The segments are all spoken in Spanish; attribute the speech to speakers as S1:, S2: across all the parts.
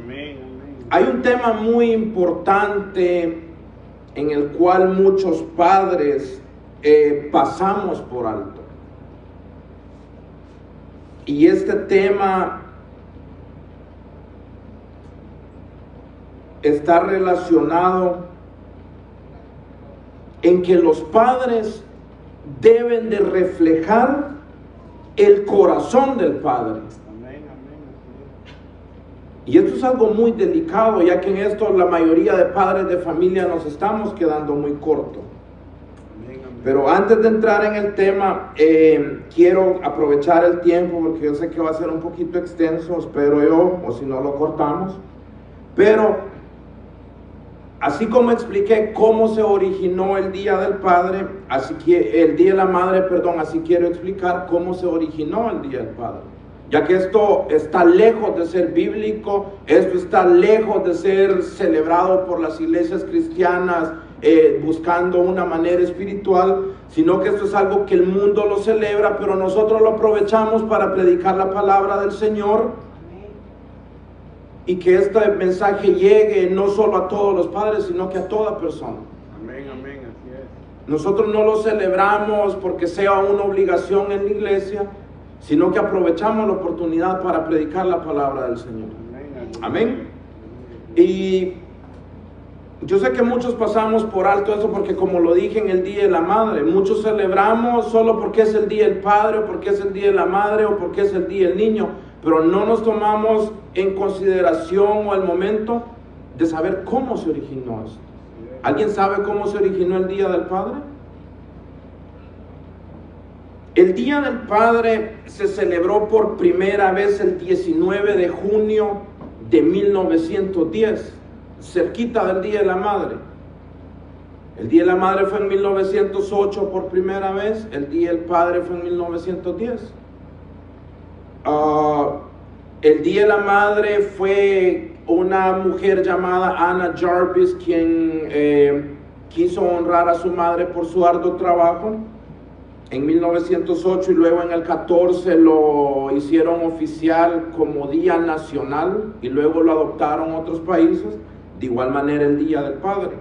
S1: Amén, amén.
S2: Hay un tema muy importante en el cual muchos padres pasamos por alto. Y este tema está relacionado en que los padres deben de reflejar el corazón del padre.
S1: Amén, amén.
S2: Y esto es algo muy delicado, ya que en esto la mayoría de padres de familia nos estamos quedando muy cortos.
S1: Amén, amén.
S2: Pero antes de entrar en el tema, quiero aprovechar el tiempo, porque yo sé que va a ser un poquito extenso, espero yo, o si no lo cortamos. Pero así como expliqué cómo se originó el Día del Padre, el Día de la Madre, perdón, así quiero explicar cómo se originó el Día del Padre. Ya que esto está lejos de ser bíblico, esto está lejos de ser celebrado por las iglesias cristianas buscando una manera espiritual, sino que esto es algo que el mundo lo celebra, pero nosotros lo aprovechamos para predicar la palabra del Señor. Y que este mensaje llegue no solo a todos los padres, sino que a toda persona.
S1: Amén, amén, así es.
S2: Nosotros no lo celebramos porque sea una obligación en la iglesia, sino que aprovechamos la oportunidad para predicar la palabra del Señor. Amén. Y yo sé que muchos pasamos por alto eso porque, como lo dije en el Día de la Madre, muchos celebramos solo porque es el Día del Padre, o porque es el Día de la Madre, o porque es el Día del Niño, pero no nos tomamos en consideración o el momento de saber cómo se originó esto. ¿Alguien sabe cómo se originó el Día del Padre? El Día del Padre se celebró por primera vez el 19 de junio de 1910, cerquita del Día de la Madre. El Día de la Madre fue en 1908 por primera vez, el Día del Padre fue en 1910. El Día de la Madre fue una mujer llamada Anna Jarvis quien quiso honrar a su madre por su arduo trabajo en 1908, y luego en el 14 lo hicieron oficial como Día Nacional y luego lo adoptaron otros países. De igual manera el Día del Padre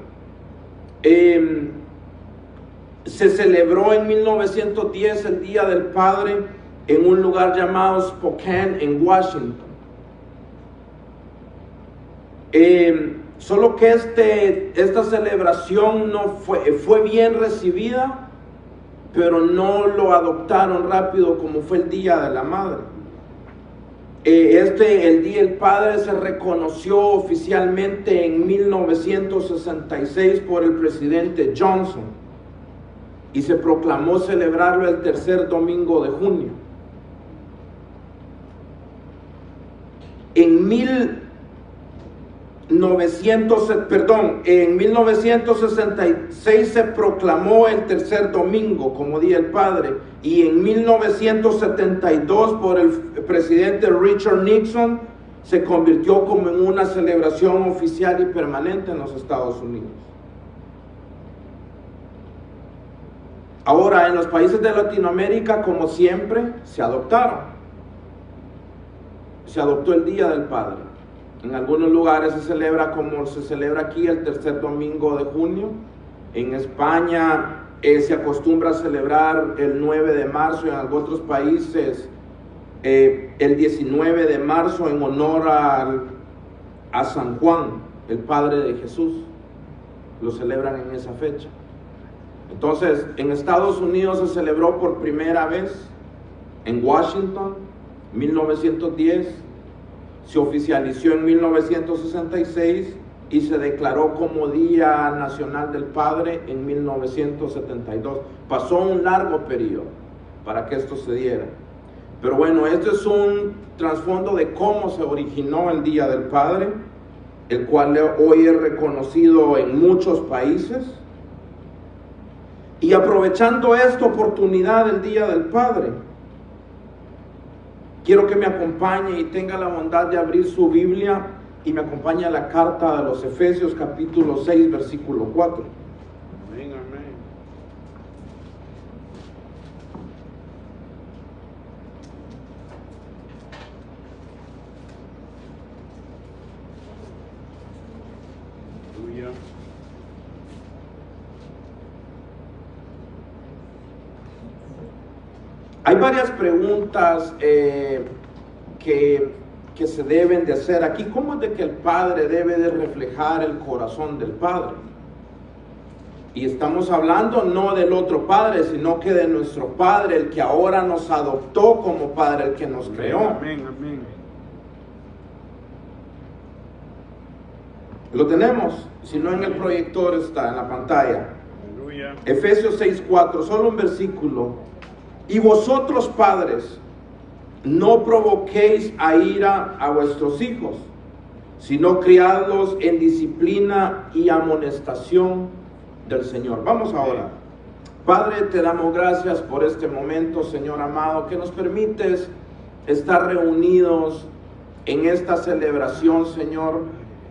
S2: se celebró en 1910 el Día del Padre en un lugar llamado Spokane, en Washington. Solo que esta celebración no fue bien recibida, pero no lo adoptaron rápido como fue el Día de la Madre. El Día del Padre se reconoció oficialmente en 1966 por el presidente Johnson y se proclamó celebrarlo el tercer domingo de junio. En 1966 se proclamó el tercer domingo como Día del Padre, y en 1972 por el presidente Richard Nixon se convirtió como en una celebración oficial y permanente en los Estados Unidos. Ahora, en los países de Latinoamérica, como siempre, se adoptó el Día del Padre. En algunos lugares se celebra como se celebra aquí el tercer domingo de junio. En España se acostumbra a celebrar el 9 de marzo, en algunos otros países el 19 de marzo, en honor a San Juan, el padre de Jesús. Lo celebran en esa fecha. Entonces, en Estados Unidos se celebró por primera vez en Washington, 1910, se oficializó en 1966 y se declaró como Día Nacional del Padre en 1972. Pasó un largo periodo para que esto se diera. Pero bueno, esto es un trasfondo de cómo se originó el Día del Padre, el cual hoy es reconocido en muchos países. Y aprovechando esta oportunidad del Día del Padre, quiero que me acompañe y tenga la bondad de abrir su Biblia y me acompañe a la carta de los Efesios capítulo 6 versículo 4.
S1: Amén, amén.
S2: Hay varias preguntas que se deben de hacer aquí. ¿Cómo es de que el Padre debe de reflejar el corazón del Padre? Y estamos hablando no del otro Padre, sino que de nuestro Padre, el que ahora nos adoptó como Padre, el que nos creó.
S1: Amén, amén.
S2: Lo tenemos, si no en el proyector está en la pantalla.
S1: Aleluya.
S2: Efesios 6:4, solo un versículo. Y vosotros, padres, no provoquéis a ira a vuestros hijos, sino criadlos en disciplina y amonestación del Señor. Vamos ahora. Padre, te damos gracias por este momento, Señor amado, que nos permites estar reunidos en esta celebración, Señor,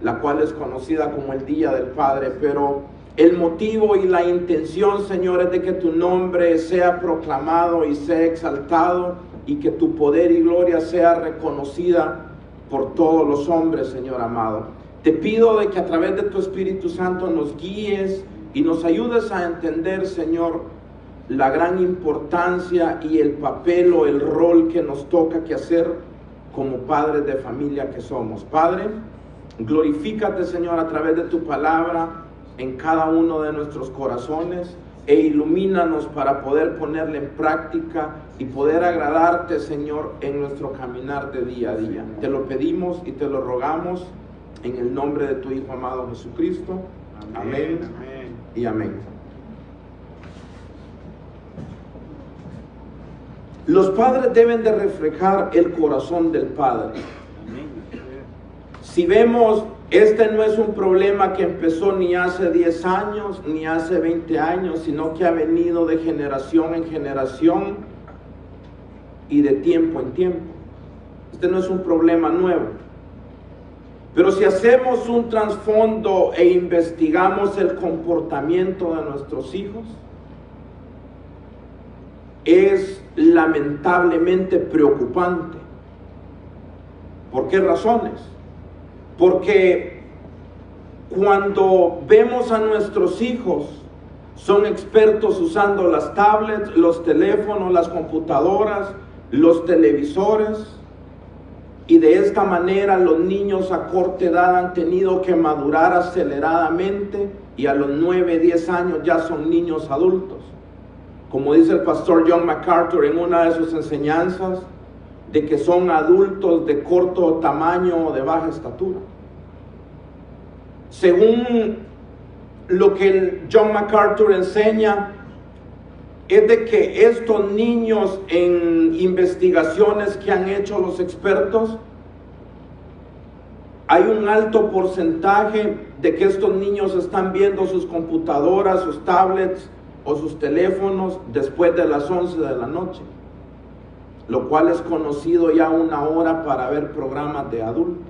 S2: la cual es conocida como el Día del Padre, pero el motivo y la intención, Señor, es de que tu nombre sea proclamado y sea exaltado, y que tu poder y gloria sea reconocida por todos los hombres, Señor amado. Te pido de que a través de tu Espíritu Santo nos guíes y nos ayudes a entender, Señor, la gran importancia y el papel o el rol que nos toca que hacer como padres de familia que somos. Padre, glorifícate, Señor, a través de tu palabra en cada uno de nuestros corazones, e ilumínanos para poder ponerla en práctica y poder agradarte, Señor, en nuestro caminar de día a día. Te lo pedimos y te lo rogamos en el nombre de tu Hijo amado Jesucristo. Amén,
S1: amén.
S2: Y amén. Los padres deben de reflejar el corazón del Padre.
S1: Amén.
S2: Si vemos, este no es un problema que empezó ni hace 10 años, ni hace 20 años, sino que ha venido de generación en generación y de tiempo en tiempo. Este no es un problema nuevo. Pero si hacemos un trasfondo e investigamos el comportamiento de nuestros hijos, es lamentablemente preocupante. ¿Por qué razones? Porque cuando vemos a nuestros hijos, son expertos usando las tablets, los teléfonos, las computadoras, los televisores, y de esta manera los niños a corta edad han tenido que madurar aceleradamente, y a los 9, 10 años ya son niños adultos. Como dice el pastor John MacArthur en una de sus enseñanzas, de que son adultos de corto tamaño o de baja estatura. Según lo que John MacArthur enseña, es de que estos niños, en investigaciones que han hecho los expertos, hay un alto porcentaje de que estos niños están viendo sus computadoras, sus tablets o sus teléfonos después de las 11 de la noche, lo cual es conocido ya una hora para ver programas de adultos.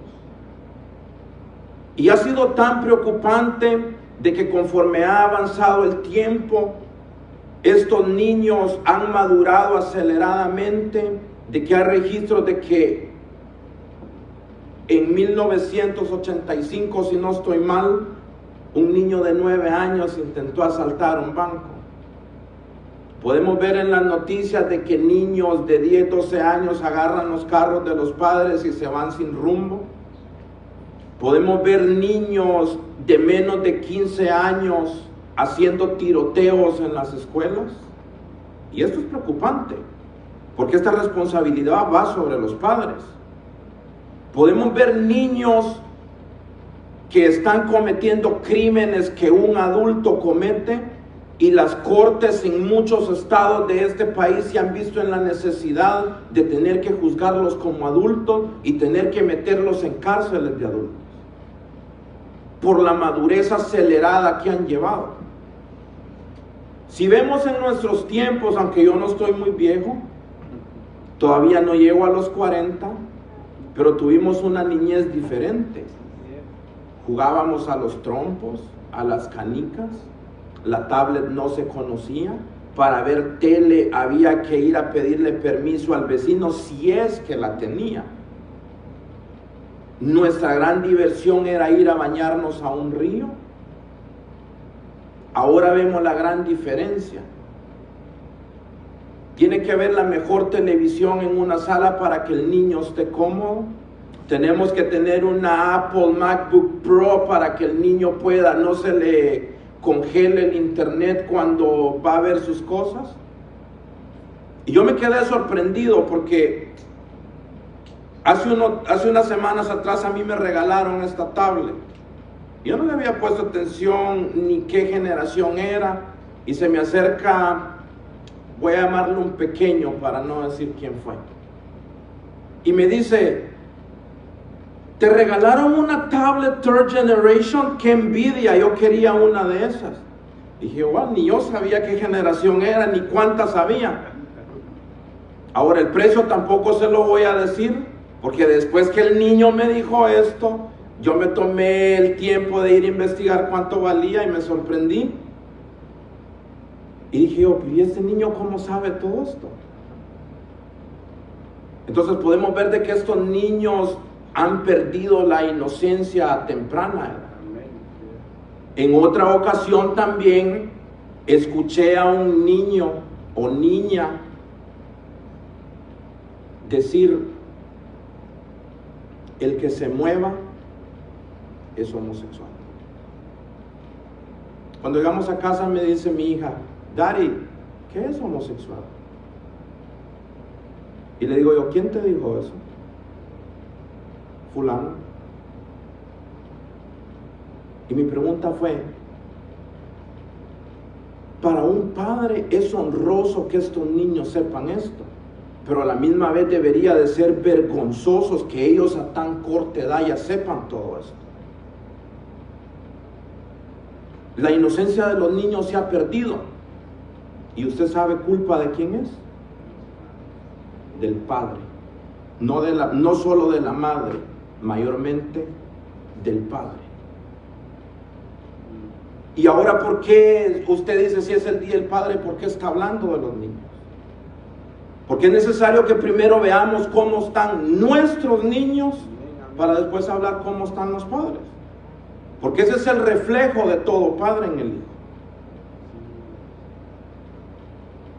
S2: Y ha sido tan preocupante de que conforme ha avanzado el tiempo, estos niños han madurado aceleradamente, de que hay registros de que en 1985, si no estoy mal, un niño de 9 años intentó asaltar un banco. Podemos ver en las noticias de que niños de 10, 12 años agarran los carros de los padres y se van sin rumbo. Podemos ver niños de menos de 15 años haciendo tiroteos en las escuelas. Y esto es preocupante, porque esta responsabilidad va sobre los padres. Podemos ver niños que están cometiendo crímenes que un adulto comete, y las cortes en muchos estados de este país se han visto en la necesidad de tener que juzgarlos como adultos y tener que meterlos en cárceles de adultos por la madurez acelerada que han llevado. Si vemos en nuestros tiempos, aunque yo no estoy muy viejo, todavía no llego a los 40, pero tuvimos una niñez diferente. Jugábamos a los trompos, a las canicas, la tablet no se conocía, para ver tele había que ir a pedirle permiso al vecino si es que la tenía. Nuestra gran diversión era ir a bañarnos a un río. Ahora vemos la gran diferencia. Tiene que haber la mejor televisión en una sala para que el niño esté cómodo. Tenemos que tener una Apple MacBook Pro para que el niño pueda, no se le congele el internet cuando va a ver sus cosas. Y yo me quedé sorprendido porque hace unas semanas atrás a mí me regalaron esta tablet. Yo no le había puesto atención ni qué generación era, y se me acerca, voy a llamarlo un pequeño para no decir quién fue, y me dice: te regalaron una tablet third generation, qué envidia, yo quería una de esas. Dije, bueno, ni yo sabía qué generación era, ni cuántas había. Ahora el precio tampoco se lo voy a decir, porque después que el niño me dijo esto, yo me tomé el tiempo de ir a investigar cuánto valía y me sorprendí. Y dije yo, ¿y este niño cómo sabe todo esto? Entonces podemos ver de que estos niños han perdido la inocencia temprana. En otra ocasión también escuché a un niño o niña decir: el que se mueva es homosexual. Cuando llegamos a casa me dice mi hija: Daddy, ¿qué es homosexual? Y le digo yo: ¿quién te dijo eso? Fulano. Y mi pregunta fue: para un padre es honroso que estos niños sepan esto, pero a la misma vez debería de ser vergonzosos que ellos a tan corta edad ya sepan todo esto. La inocencia de los niños se ha perdido. ¿Y usted sabe culpa de quién es? Del padre. No solo de la madre, mayormente del padre. Y ahora, ¿por qué usted dice, si es el día del padre, por qué está hablando de los niños? Porque es necesario que primero veamos cómo están nuestros niños para después hablar cómo están los padres. Porque ese es el reflejo de todo padre en el hijo.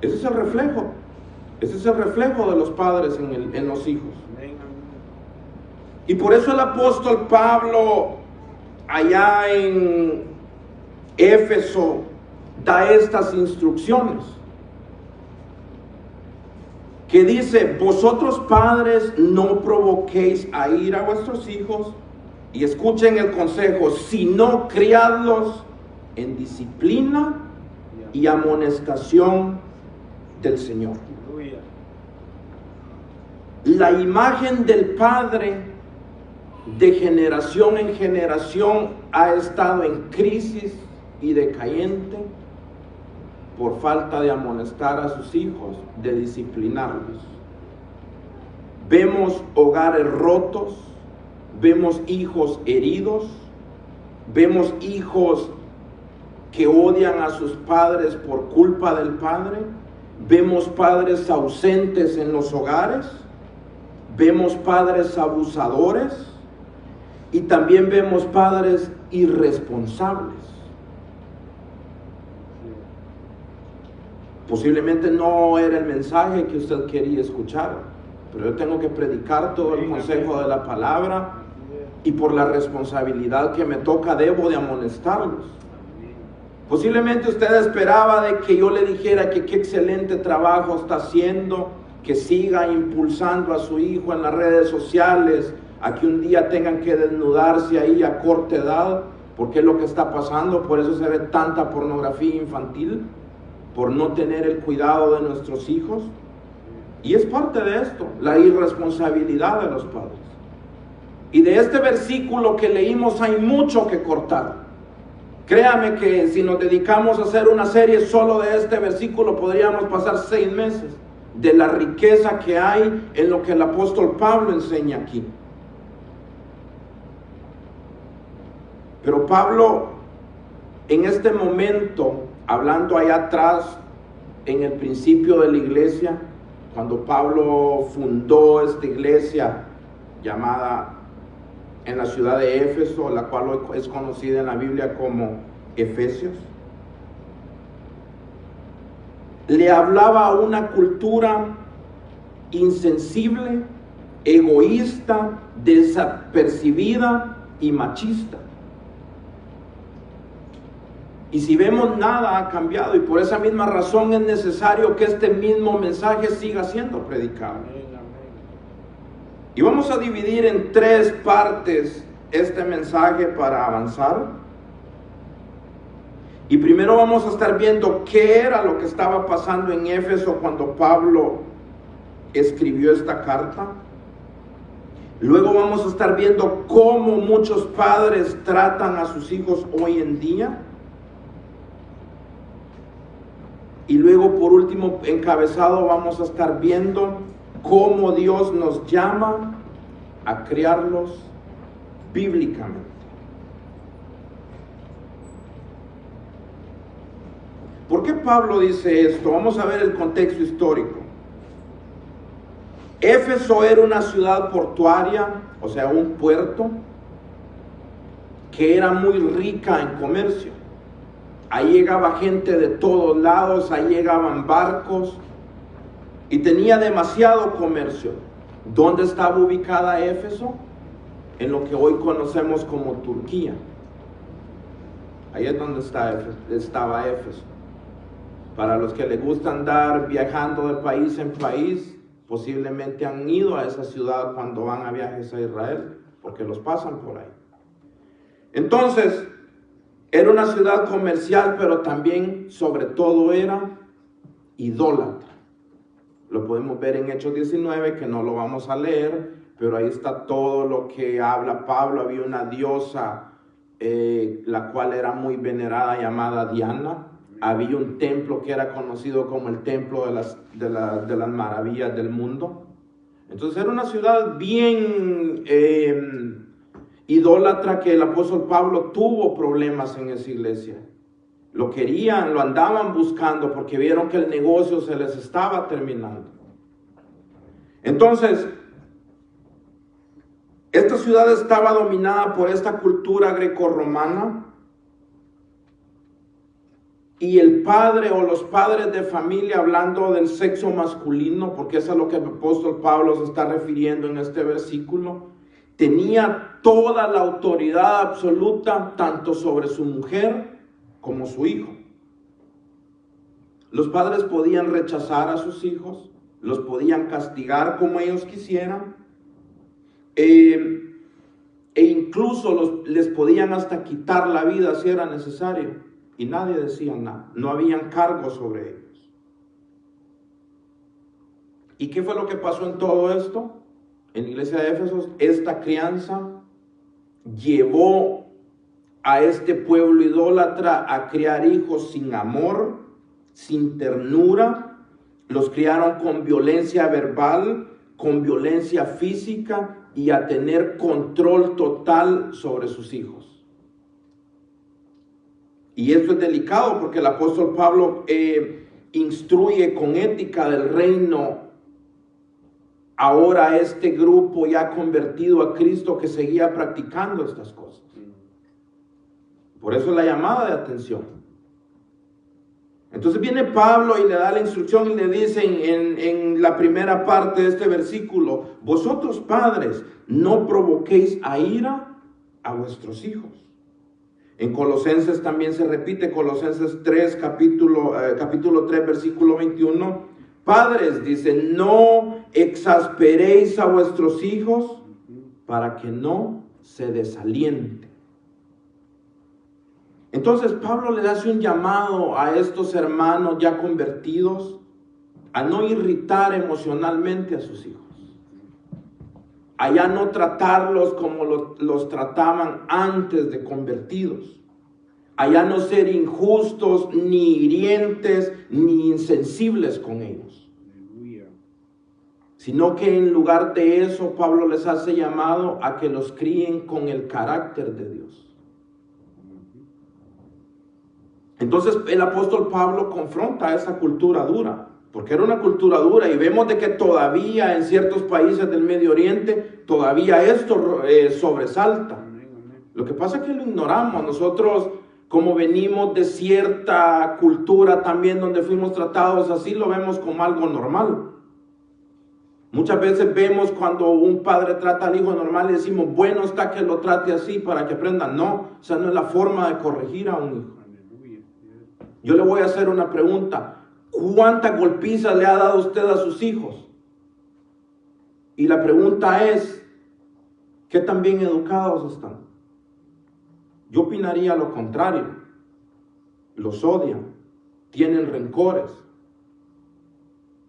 S2: Ese es el reflejo. Ese es el reflejo de los padres en los hijos. Y por eso el apóstol Pablo, allá en Éfeso, da estas instrucciones. Que dice: vosotros padres no provoquéis a ira a vuestros hijos, y escuchen el consejo, sino criadlos en disciplina y amonestación del Señor. La imagen del padre de generación en generación ha estado en crisis y decayente por falta de amonestar a sus hijos, de disciplinarlos. Vemos hogares rotos, vemos hijos heridos, vemos hijos que odian a sus padres por culpa del padre, vemos padres ausentes en los hogares, vemos padres abusadores y también vemos padres irresponsables. Posiblemente no era el mensaje que usted quería escuchar, pero yo tengo que predicar todo el consejo de la palabra, y por la responsabilidad que me toca debo de amonestarlos. Posiblemente usted esperaba de que yo le dijera que qué excelente trabajo está haciendo, que siga impulsando a su hijo en las redes sociales, a que un día tengan que desnudarse ahí a corta edad, porque es lo que está pasando. Por eso se ve tanta pornografía infantil, por no tener el cuidado de nuestros hijos. Y es parte de esto, la irresponsabilidad de los padres. Y de este versículo que leímos hay mucho que cortar. Créame que si nos dedicamos a hacer una serie solo de este versículo, podríamos pasar 6 meses de la riqueza que hay en lo que el apóstol Pablo enseña aquí. Pero Pablo, en este momento, hablando allá atrás, en el principio de la iglesia, cuando Pablo fundó esta iglesia llamada en la ciudad de Éfeso, la cual hoy es conocida en la Biblia como Efesios, le hablaba a una cultura insensible, egoísta, desapercibida y machista. Y si vemos, nada ha cambiado, y por esa misma razón es necesario que este mismo mensaje siga siendo predicado.
S1: Amén, amén.
S2: Y vamos a dividir en 3 partes este mensaje para avanzar. Y primero vamos a estar viendo qué era lo que estaba pasando en Éfeso cuando Pablo escribió esta carta. Luego vamos a estar viendo cómo muchos padres tratan a sus hijos hoy en día. Y luego, por último, encabezado, vamos a estar viendo cómo Dios nos llama a criarlos bíblicamente. ¿Por qué Pablo dice esto? Vamos a ver el contexto histórico. Éfeso era una ciudad portuaria, o sea, un puerto, que era muy rica en comercio. Ahí llegaba gente de todos lados, ahí llegaban barcos y tenía demasiado comercio. ¿Dónde estaba ubicada Éfeso? En lo que hoy conocemos como Turquía. Ahí es donde estaba Éfeso. Para los que les gusta andar viajando de país en país, posiblemente han ido a esa ciudad cuando van a viajes a Israel, porque los pasan por ahí. Entonces, era una ciudad comercial, pero también, sobre todo, era idólatra. Lo podemos ver en Hechos 19, que no lo vamos a leer, pero ahí está todo lo que habla Pablo. Había una diosa, la cual era muy venerada, llamada Diana. Había un templo que era conocido como el templo de las maravillas del mundo. Entonces era una ciudad bien idólatra, que el apóstol Pablo tuvo problemas en esa iglesia. Lo querían, lo andaban buscando porque vieron que el negocio se les estaba terminando. Entonces, esta ciudad estaba dominada por esta cultura grecorromana, y el padre o los padres de familia, hablando del sexo masculino, porque eso es a lo que el apóstol Pablo se está refiriendo en este versículo, tenía toda la autoridad absoluta tanto sobre su mujer como su hijo. Los padres podían rechazar a sus hijos, los podían castigar como ellos quisieran, e incluso les podían hasta quitar la vida si era necesario. Y nadie decía nada, no habían cargos sobre ellos. ¿Y qué fue lo que pasó en todo esto? En la iglesia de Éfeso, esta crianza llevó a este pueblo idólatra a criar hijos sin amor, sin ternura. Los criaron con violencia verbal, con violencia física, y a tener control total sobre sus hijos. Y esto es delicado porque el apóstol Pablo instruye con ética del reino ahora a este grupo ya convertido a Cristo que seguía practicando estas cosas. Por eso la llamada de atención. Entonces viene Pablo y le da la instrucción y le dice en la primera parte de este versículo: vosotros padres, no provoquéis a ira a vuestros hijos. En Colosenses también se repite, Colosenses 3, capítulo 3, versículo 21. Padres, dice, no exasperéis a vuestros hijos para que no se desalienten. Entonces Pablo le hace un llamado a estos hermanos ya convertidos a no irritar emocionalmente a sus hijos, a ya no tratarlos como los trataban antes de convertidos, a ya no ser injustos, ni hirientes, ni insensibles con ellos.
S1: Aleluya.
S2: Sino que en lugar de eso, Pablo les hace llamado a que los críen con el carácter de Dios. Entonces el apóstol Pablo confronta a esa cultura dura, porque era una cultura dura, y vemos de que todavía en ciertos países del Medio Oriente, todavía esto sobresalta. Lo que pasa es que lo ignoramos. Nosotros como venimos de cierta cultura también donde fuimos tratados así, lo vemos como algo normal. Muchas veces vemos cuando un padre trata al hijo normal y decimos, bueno está que lo trate así para que aprenda. No, esa no es la forma de corregir a un hijo.
S1: Aleluya. Yes.
S2: Yo le voy a hacer una pregunta. ¿Cuántas golpizas le ha dado usted a sus hijos? Y la pregunta es, ¿qué tan bien educados están? Yo opinaría lo contrario. Los odian, tienen rencores,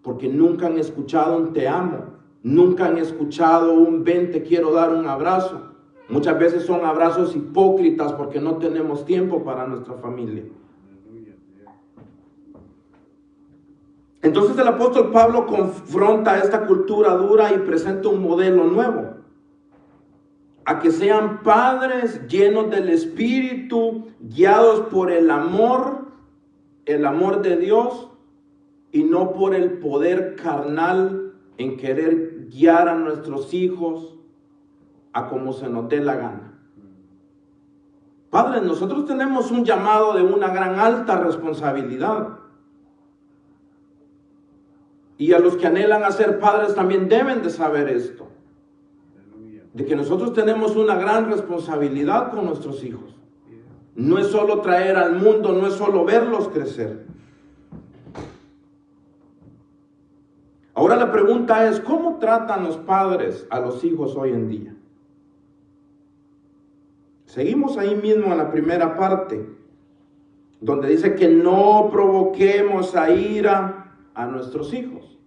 S2: porque nunca han escuchado un te amo, nunca han escuchado un ven, te quiero dar un abrazo. Muchas veces son abrazos hipócritas porque no tenemos tiempo para nuestra familia.
S1: Aleluya. Yes.
S2: Entonces el apóstol Pablo confronta esta cultura dura y presenta un modelo nuevo. A que sean padres llenos del Espíritu, guiados por el amor de Dios, y no por el poder carnal en querer guiar a nuestros hijos a como se nos dé la gana. Padres, nosotros tenemos un llamado de una gran alta responsabilidad. Y a los que anhelan a ser padres también deben de saber esto. De que nosotros tenemos una gran responsabilidad con nuestros hijos. No es solo traer al mundo, no es solo verlos crecer. Ahora la pregunta es, ¿cómo tratan los padres a los hijos hoy en día? Seguimos ahí mismo en la primera parte, donde dice que no provoquemos a ira a nuestros hijos.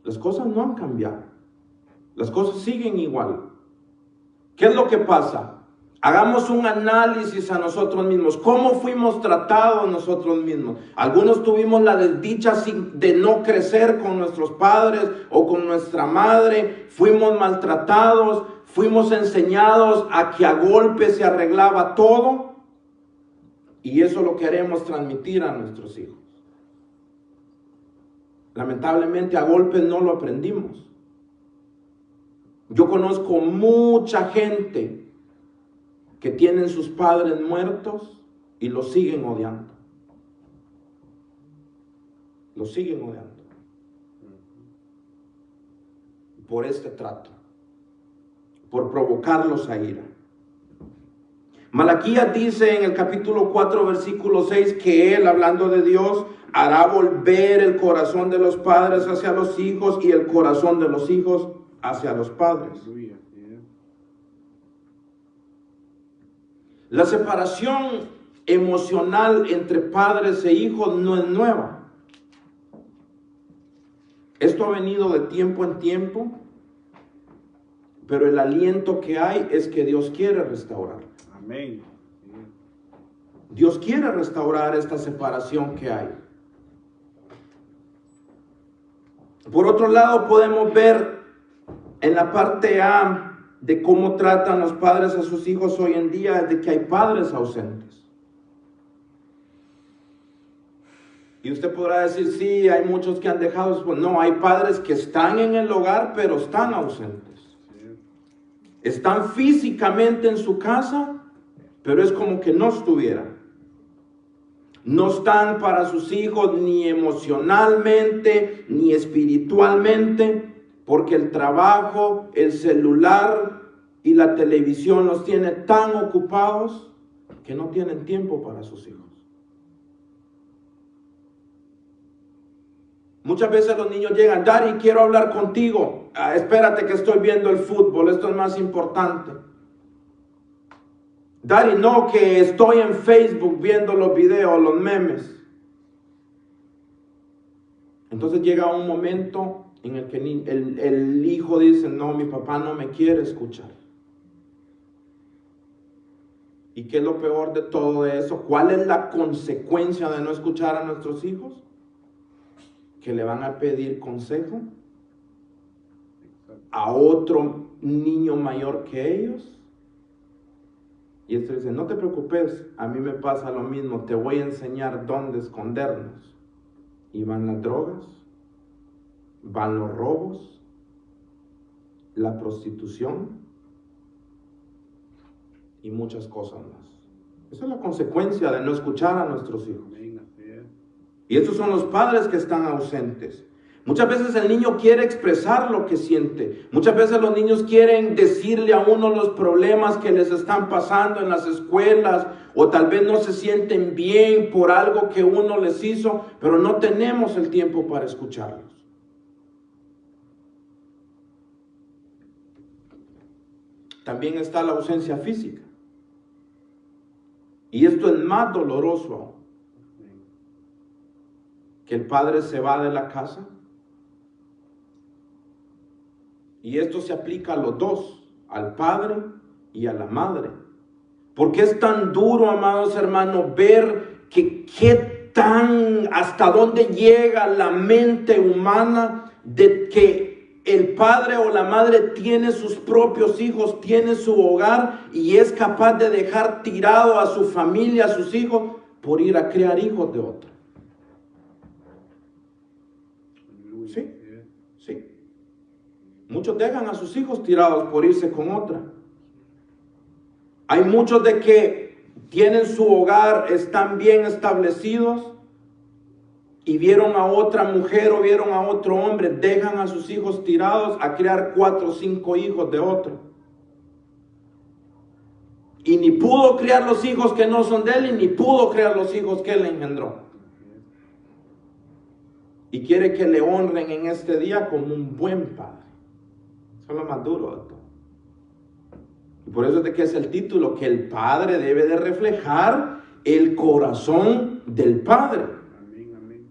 S2: Las cosas no han cambiado. Las cosas siguen igual. ¿Qué es lo que pasa? Hagamos un análisis a nosotros mismos. ¿Cómo fuimos tratados nosotros mismos? Algunos tuvimos la desdicha de no crecer con nuestros padres o con nuestra madre. Fuimos maltratados. Fuimos enseñados a que a golpes se arreglaba todo. Y eso lo queremos transmitir a nuestros hijos. Lamentablemente a golpes no lo aprendimos. Yo conozco mucha gente que tienen sus padres muertos y los siguen odiando. Los siguen odiando. Por este trato. Por provocarlos a ira. Malaquías dice en el capítulo 4, versículo 6, que Él, hablando de Dios, hará volver el corazón de los padres hacia los hijos y el corazón de los hijos hacia los padres.
S1: Aleluya. Yes.
S2: La separación emocional entre padres e hijos no es nueva. Esto ha venido de tiempo en tiempo, pero el aliento que hay es que Dios quiere restaurar.
S1: Amén. Yes.
S2: Dios quiere restaurar esta separación que hay. Por otro lado, podemos ver en la parte A de cómo tratan los padres a sus hijos hoy en día, es de que hay padres ausentes. Y usted podrá decir, sí, hay muchos que han dejado. Pues no, hay padres que están en el hogar, pero están ausentes.
S1: Yes.
S2: Están físicamente en su casa, pero es como que no estuvieran. No están para sus hijos ni emocionalmente, ni espiritualmente, porque el trabajo, el celular y la televisión los tiene tan ocupados que no tienen tiempo para sus hijos. Muchas veces los niños llegan, Daddy, quiero hablar contigo. Espérate que estoy viendo el fútbol, esto es más importante. Daddy, no, que estoy en Facebook viendo los videos, los memes. Entonces llega un momento en el que el hijo dice, no, mi papá no me quiere escuchar. ¿Y qué es lo peor de todo eso? ¿Cuál es la consecuencia de no escuchar a nuestros hijos? Que le van a pedir consejo a otro niño mayor que ellos. Y esto dice, no te preocupes, a mí me pasa lo mismo, te voy a enseñar dónde escondernos. Y van las drogas, van los robos, la prostitución y muchas cosas más. Esa es la consecuencia de no escuchar a nuestros hijos.
S1: Amén, así es.
S2: Y estos son los padres que están ausentes. Muchas veces el niño quiere expresar lo que siente. Muchas veces los niños quieren decirle a uno los problemas que les están pasando en las escuelas, o tal vez no se sienten bien por algo que uno les hizo, pero no tenemos el tiempo para escucharlos. También está la ausencia física. Y esto es más doloroso aún. Que el padre se va de la casa. Y esto se aplica a los dos, al padre y a la madre. Porque es tan duro, amados hermanos, ver que hasta dónde llega la mente humana de que el padre o la madre tiene sus propios hijos, tiene su hogar y es capaz de dejar tirado a su familia, a sus hijos, por ir a criar hijos de otro. Sí, sí. Muchos dejan a sus hijos tirados por irse con otra. Hay muchos de que tienen su hogar, están bien establecidos y vieron a otra mujer o vieron a otro hombre, dejan a sus hijos tirados a criar 4 o 5 hijos de otro. Y ni pudo criar los hijos que no son de él, y ni pudo criar los hijos que él engendró. Y quiere que le honren en este día como un buen padre. Eso es lo más duro de todo. Y por eso es de que es el título, que el padre debe de reflejar el corazón del padre.
S1: Amén, amén.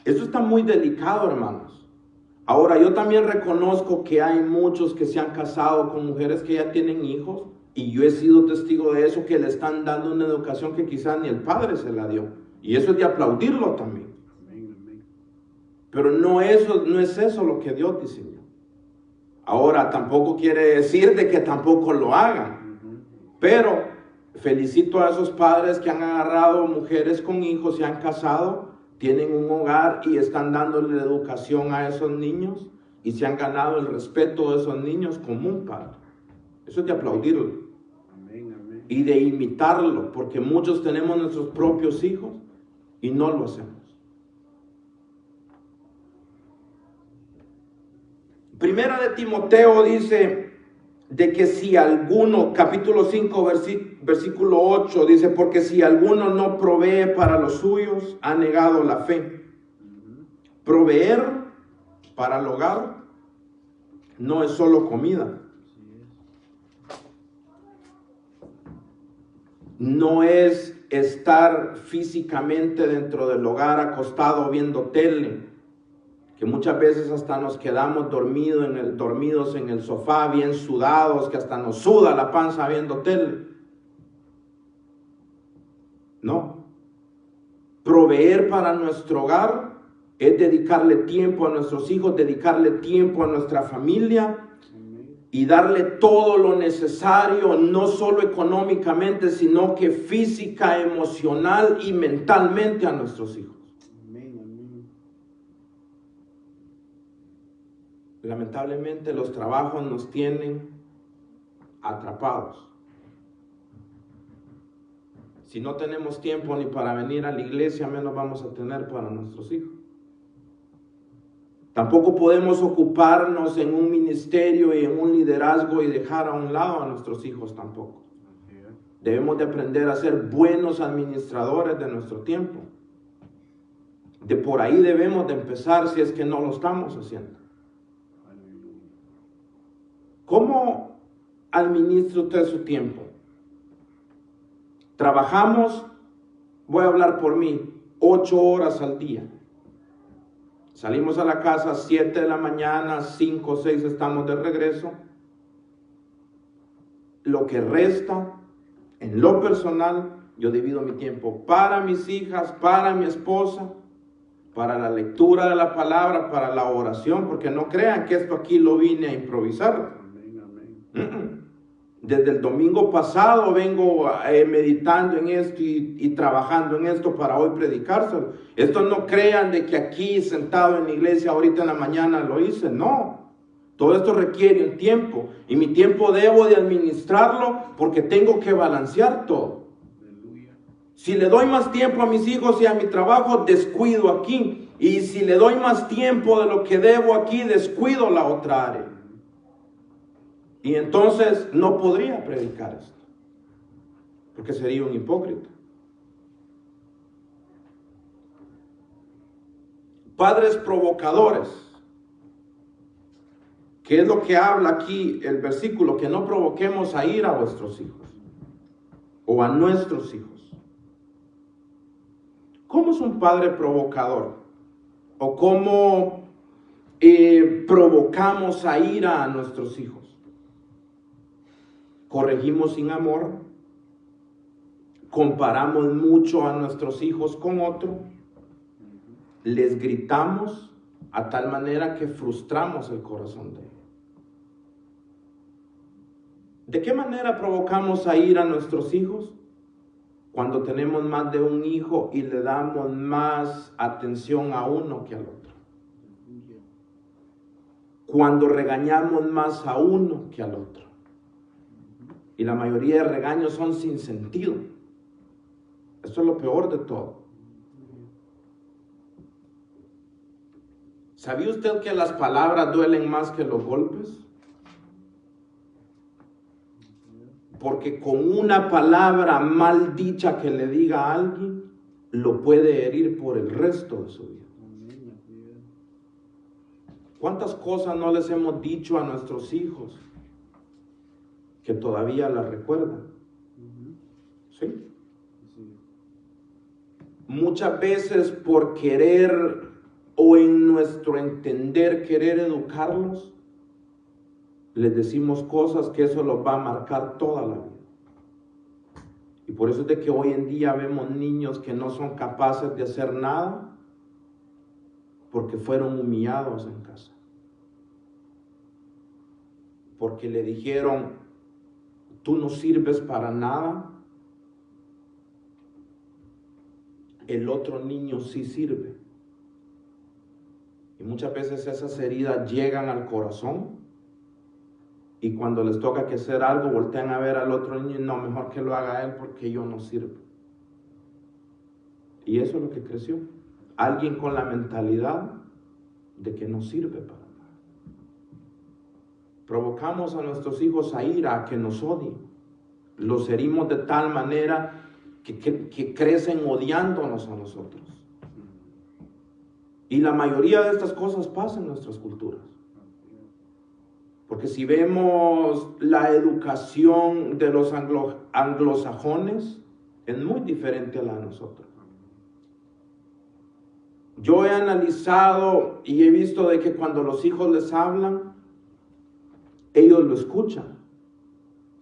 S2: Esto está muy delicado, hermanos. Ahora, yo también reconozco que hay muchos que se han casado con mujeres que ya tienen hijos, y yo he sido testigo de eso, que le están dando una educación que quizás ni el padre se la dio. Y eso es de aplaudirlo también.
S1: Amén, amén.
S2: Pero no es eso lo que Dios diseñó. Ahora, tampoco quiere decir de que tampoco lo hagan. Pero felicito a esos padres que han agarrado mujeres con hijos, se han casado, tienen un hogar y están dándole educación a esos niños y se han ganado el respeto de esos niños como un padre. Eso es de aplaudirlo.
S1: Amén, amén.
S2: Y de imitarlo, porque muchos tenemos nuestros propios hijos y no lo hacemos. Primera de Timoteo dice de que si alguno, capítulo 5, versículo 8, dice, porque si alguno no provee para los suyos, ha negado la fe. Proveer para el hogar no es solo comida. No es estar físicamente dentro del hogar acostado viendo tele, que muchas veces hasta nos quedamos dormidos en el sofá, bien sudados, que hasta nos suda la panza viendo tele. No. Proveer para nuestro hogar es dedicarle tiempo a nuestros hijos, dedicarle tiempo a nuestra familia y darle todo lo necesario, no solo económicamente, sino que física, emocional y mentalmente a nuestros hijos. Lamentablemente los trabajos nos tienen atrapados. Si no tenemos tiempo ni para venir a la iglesia, menos vamos a tener para nuestros hijos. Tampoco podemos ocuparnos en un ministerio y en un liderazgo y dejar a un lado a nuestros hijos tampoco. Debemos de aprender a ser buenos administradores de nuestro tiempo. De por ahí debemos de empezar si es que no lo estamos haciendo. ¿Cómo administra usted su tiempo? Trabajamos, voy a hablar por mí, 8 horas al día. Salimos a la casa 7 de la mañana, 5 o 6 estamos de regreso. Lo que resta, en lo personal, yo divido mi tiempo para mis hijas, para mi esposa, para la lectura de la palabra, para la oración, porque no crean que esto aquí lo vine a improvisar. Desde el domingo pasado vengo meditando en esto y trabajando en esto para hoy predicárselo. Esto no crean de que aquí sentado en la iglesia ahorita en la mañana lo hice, no. Todo esto requiere un tiempo y mi tiempo debo de administrarlo porque tengo que balancear todo.
S1: Aleluya.
S2: Si le doy más tiempo a mis hijos y a mi trabajo, descuido aquí. Y si le doy más tiempo de lo que debo aquí, descuido la otra área. Y entonces no podría predicar esto, porque sería un hipócrita. Padres provocadores. ¿Qué es lo que habla aquí el versículo? Que no provoquemos a ira a vuestros hijos o a nuestros hijos. ¿Cómo es un padre provocador? ¿O cómo provocamos a ira a nuestros hijos? Corregimos sin amor, comparamos mucho a nuestros hijos con otro, les gritamos a tal manera que frustramos el corazón de ellos. ¿De qué manera provocamos a ira a nuestros hijos? Cuando tenemos más de un hijo y le damos más atención a uno que al otro. Cuando regañamos más a uno que al otro. Y la mayoría de regaños son sin sentido. Esto es lo peor de todo. ¿Sabía usted que las palabras duelen más que los golpes? Porque con una palabra mal dicha que le diga a alguien, lo puede herir por el resto de su vida. ¿Cuántas cosas no les hemos dicho a nuestros hijos que todavía las recuerdan? ¿Sí? Muchas veces por querer o en nuestro entender querer educarlos, les decimos cosas que eso los va a marcar toda la vida. Y por eso es de que hoy en día vemos niños que no son capaces de hacer nada porque fueron humillados en casa. Porque le dijeron, tú no sirves para nada. El otro niño sí sirve. Y muchas veces esas heridas llegan al corazón. Y cuando les toca que hacer algo, voltean a ver al otro niño y no, mejor que lo haga él porque yo no sirvo. Y eso es lo que creció. Alguien con la mentalidad de que no sirve para nada. Provocamos a nuestros hijos a ira, a que nos odien. Los herimos de tal manera que crecen odiándonos a nosotros. Y la mayoría de estas cosas pasan en nuestras culturas. Porque si vemos la educación de los anglosajones, es muy diferente a la de nosotros. Yo he analizado y he visto de que cuando los hijos les hablan, ellos lo escuchan.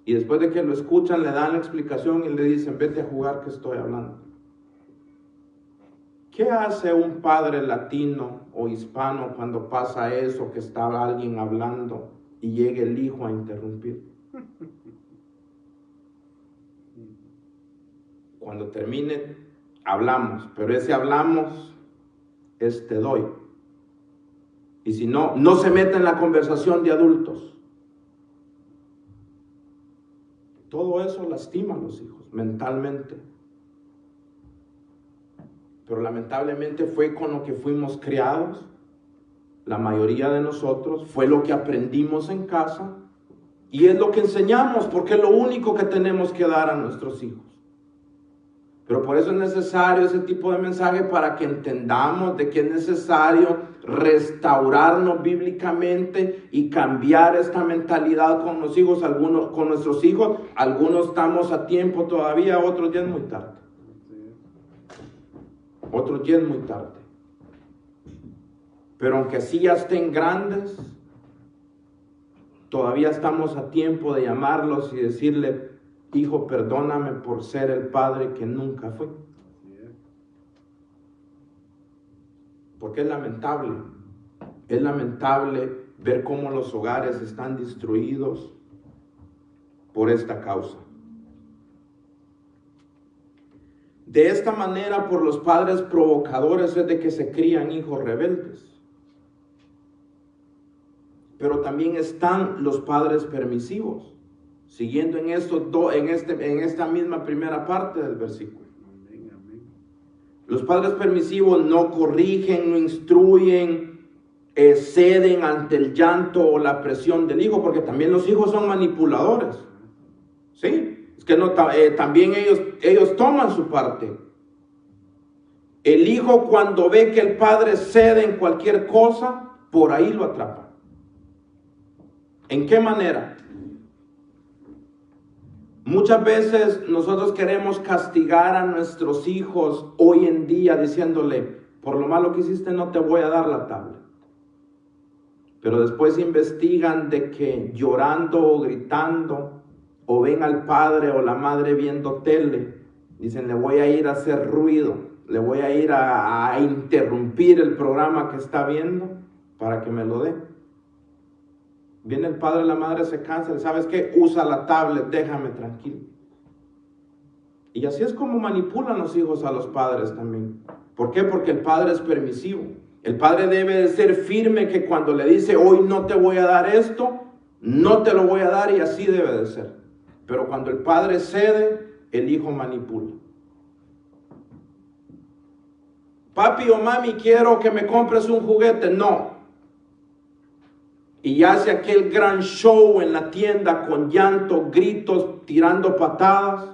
S2: Y después de que lo escuchan, le dan la explicación y le dicen, vete a jugar que estoy hablando. ¿Qué hace un padre latino o hispano cuando pasa eso, que está alguien hablando y llega el hijo a interrumpir? Cuando termine, hablamos, pero ese hablamos es te doy. Y si no, no se mete en la conversación de adultos. Todo eso lastima a los hijos mentalmente. Pero lamentablemente fue con lo que fuimos criados. La mayoría de nosotros fue lo que aprendimos en casa y es lo que enseñamos porque es lo único que tenemos que dar a nuestros hijos. Pero por eso es necesario ese tipo de mensaje para que entendamos de que es necesario restaurarnos bíblicamente y cambiar esta mentalidad con los hijos, con nuestros hijos. Algunos estamos a tiempo todavía, otros ya es muy tarde. Otros ya es muy tarde. Pero aunque así ya estén grandes, todavía estamos a tiempo de llamarlos y decirle, hijo, perdóname por ser el padre que nunca fui. Porque es lamentable ver cómo los hogares están destruidos por esta causa. De esta manera, por los padres provocadores es de que se crían hijos rebeldes. pero también están los padres permisivos, siguiendo en esta misma primera parte del versículo.
S1: Amén, amén.
S2: Los padres permisivos no corrigen, no instruyen, ceden ante el llanto o la presión del hijo, porque también los hijos son manipuladores. ¿Sí? Es que también ellos toman su parte. El hijo, cuando ve que el padre cede en cualquier cosa, por ahí lo atrapa. ¿En qué manera? Muchas veces nosotros queremos castigar a nuestros hijos hoy en día diciéndole, por lo malo que hiciste no te voy a dar la tablet. Pero después investigan de que llorando o gritando, o ven al padre o la madre viendo tele, dicen, le voy a ir a hacer ruido, le voy a ir a interrumpir el programa que está viendo para que me lo dé. Viene el padre y la madre se cansan, ¿sabes qué? Usa la tablet, déjame tranquilo. Y así es como manipulan los hijos a los padres también. ¿Por qué? Porque el padre es permisivo. El padre debe de ser firme, que cuando le dice, hoy no te voy a dar esto, no te lo voy a dar, y así debe de ser. Pero cuando el padre cede, el hijo manipula. Papi o mami, quiero que me compres un juguete. No. Y hace aquel gran show en la tienda con llanto, gritos, tirando patadas.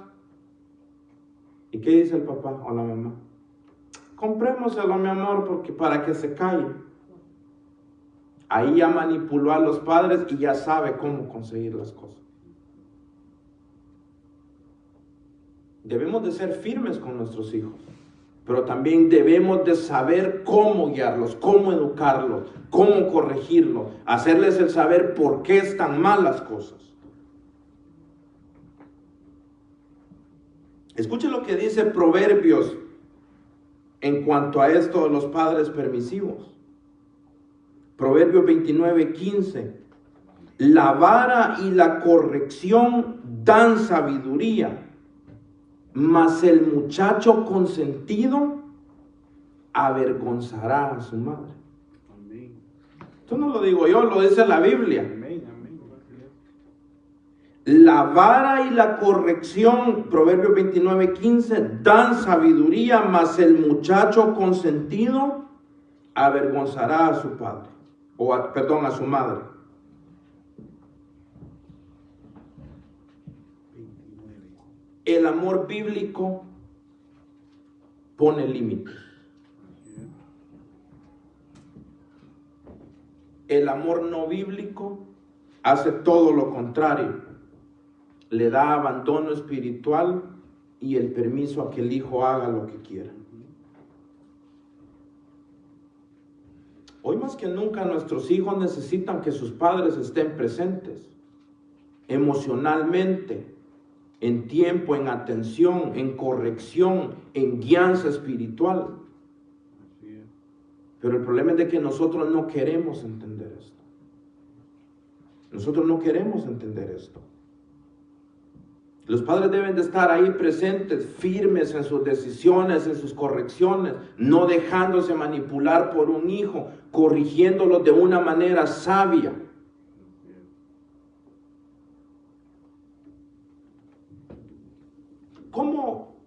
S2: ¿Y qué dice el papá o la mamá? Comprémoselo, mi amor, porque para que se calle. Ahí ya manipuló a los padres y ya sabe cómo conseguir las cosas. Debemos de ser firmes con nuestros hijos, pero también debemos de saber cómo guiarlos, cómo educarlos, cómo corregirlos, hacerles el saber por qué están mal las cosas. Escuchen lo que dice Proverbios en cuanto a esto de los padres permisivos. Proverbios 29:15. La vara y la corrección dan sabiduría, mas el muchacho consentido avergonzará a su madre.
S1: Amén.
S2: Esto no lo digo yo, lo dice la Biblia.
S1: Amén, amén.
S2: La vara y la corrección, Proverbios 29:15, dan sabiduría, mas el muchacho consentido avergonzará a su padre, a su madre.
S1: 29.
S2: El amor bíblico pone límites.
S1: Así es.
S2: El amor no bíblico hace todo lo contrario. Le da abandono espiritual y el permiso a que el hijo haga lo que quiera. Hoy más que nunca nuestros hijos necesitan que sus padres estén presentes, emocionalmente, en tiempo, en atención, en corrección, en guianza espiritual.
S1: Así es.
S2: Pero el problema es de que nosotros no queremos entender esto. Nosotros no queremos entender esto. Los padres deben de estar ahí presentes, firmes en sus decisiones, en sus correcciones, no dejándose manipular por un hijo, corrigiéndolo de una manera sabia.
S1: Así es.
S2: ¿Cómo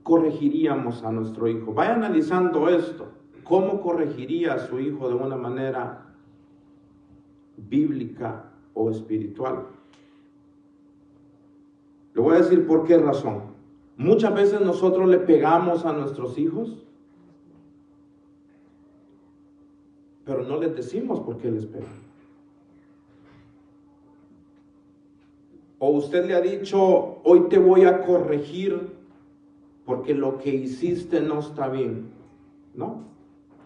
S2: corregiríamos a nuestro hijo? Vaya analizando esto. ¿Cómo corregiría a su hijo de una manera bíblica o espiritual? Le voy a decir por qué razón. Muchas veces nosotros le pegamos a nuestros hijos, pero no les decimos por qué les pegan. O usted le ha dicho, hoy te voy a corregir porque lo que hiciste no está bien. No.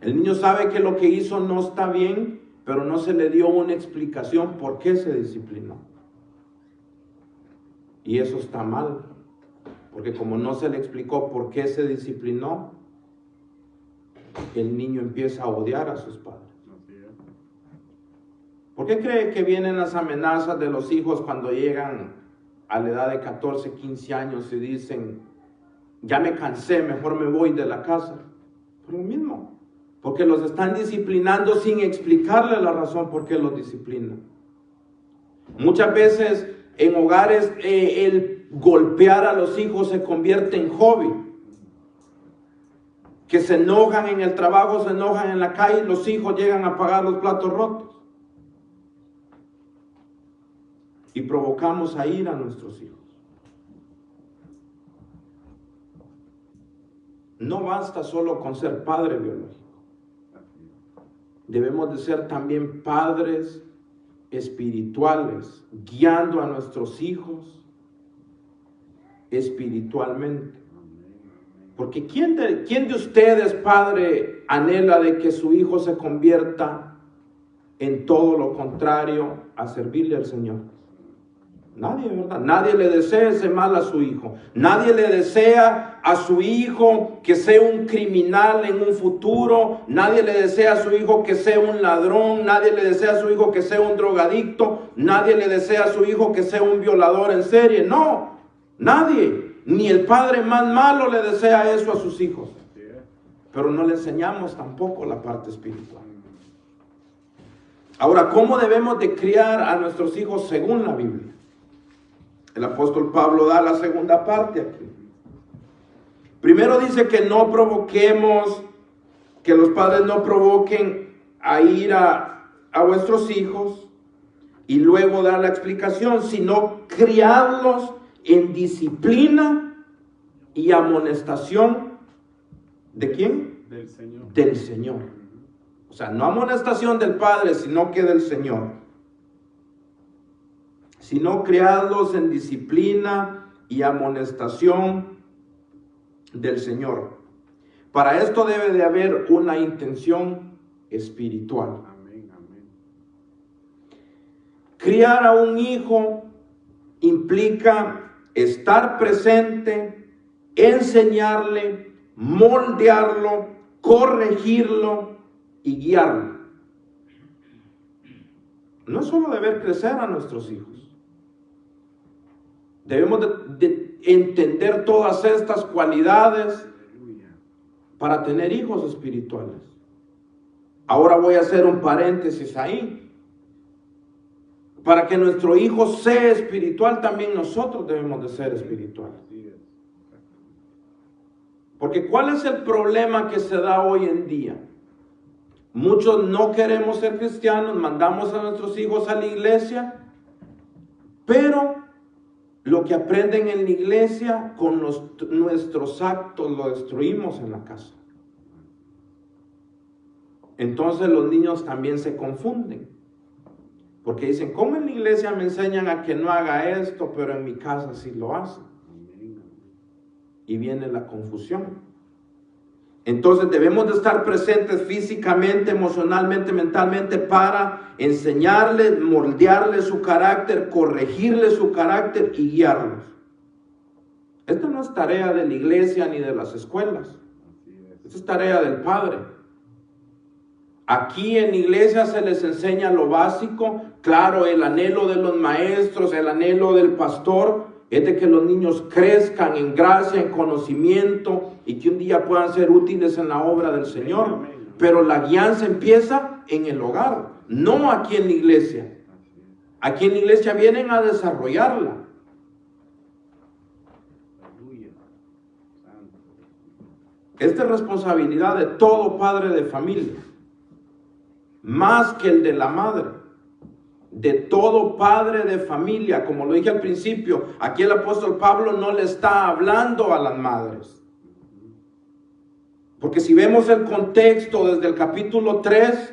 S2: El niño sabe que lo que hizo no está bien, pero no se le dio una explicación por qué se disciplinó. Y eso está mal, porque como no se le explicó por qué se disciplinó, el niño empieza a odiar a sus padres.
S1: Así es.
S2: ¿Por qué cree que vienen las amenazas de los hijos cuando llegan a la edad de 14, 15 años y dicen, ya me cansé, mejor me voy de la casa? Por lo mismo. Porque los están disciplinando sin explicarle la razón por qué los disciplinan. Muchas veces en hogares el golpear a los hijos se convierte en hobby. Que se enojan en el trabajo, se enojan en la calle, los hijos llegan a pagar los platos rotos. Y provocamos a ira a nuestros hijos. No basta solo con ser padre biológico. Debemos de ser también padres espirituales, guiando a nuestros hijos espiritualmente. Porque ¿quién de ustedes, padre, anhela de que su hijo se convierta en todo lo contrario a servirle al Señor? Nadie, ¿verdad? Nadie le desea ese mal a su hijo. Nadie le desea a su hijo que sea un criminal en un futuro. Nadie le desea a su hijo que sea un ladrón. Nadie le desea a su hijo que sea un drogadicto. Nadie le desea a su hijo que sea un violador en serie. No, nadie. Ni el padre más malo le desea eso a sus hijos. Pero no le enseñamos tampoco la parte espiritual. Ahora, ¿cómo debemos de criar a nuestros hijos según la Biblia? El apóstol Pablo da la segunda parte aquí. Primero dice que no provoquemos, que los padres no provoquen a ira a vuestros hijos. Y luego da la explicación, sino criarlos en disciplina y amonestación. ¿De quién?
S1: Del Señor.
S2: Del Señor. O sea, no amonestación del Padre, sino que del Señor. Sino criarlos en disciplina y amonestación del Señor. Para esto debe de haber una intención espiritual.
S1: Amén, amén.
S2: Criar a un hijo implica estar presente, enseñarle, moldearlo, corregirlo y guiarlo. No es solo deber crecer a nuestros hijos. Debemos de entender todas estas cualidades para tener hijos espirituales. Ahora voy a hacer un paréntesis ahí. Para que nuestro hijo sea espiritual, también nosotros debemos de ser espirituales. Porque ¿cuál es el problema que se da hoy en día? Muchos no queremos ser cristianos, mandamos a nuestros hijos a la iglesia, pero lo que aprenden en la iglesia, con nuestros actos lo destruimos en la casa. Entonces los niños también se confunden. Porque dicen, ¿cómo en la iglesia me enseñan a que no haga esto, pero en mi casa sí lo hacen? Y viene la confusión. Entonces debemos de estar presentes físicamente, emocionalmente, mentalmente para enseñarles, moldearles su carácter, corregirles su carácter y guiarlos. Esta no es tarea de la iglesia ni de las escuelas. Esta es tarea del Padre. Aquí en la iglesia se les enseña lo básico. Claro, el anhelo de los maestros, el anhelo del pastor es de que los niños crezcan en gracia, en conocimiento y que un día puedan ser útiles en la obra del Señor. Pero la guianza empieza en el hogar, no aquí en la iglesia. Aquí en la iglesia vienen a desarrollarla. Esta es responsabilidad de todo padre de familia, más que el de la madre. De todo padre de familia, como lo dije al principio, aquí el apóstol Pablo no le está hablando a las madres. Porque si vemos el contexto desde el capítulo 3,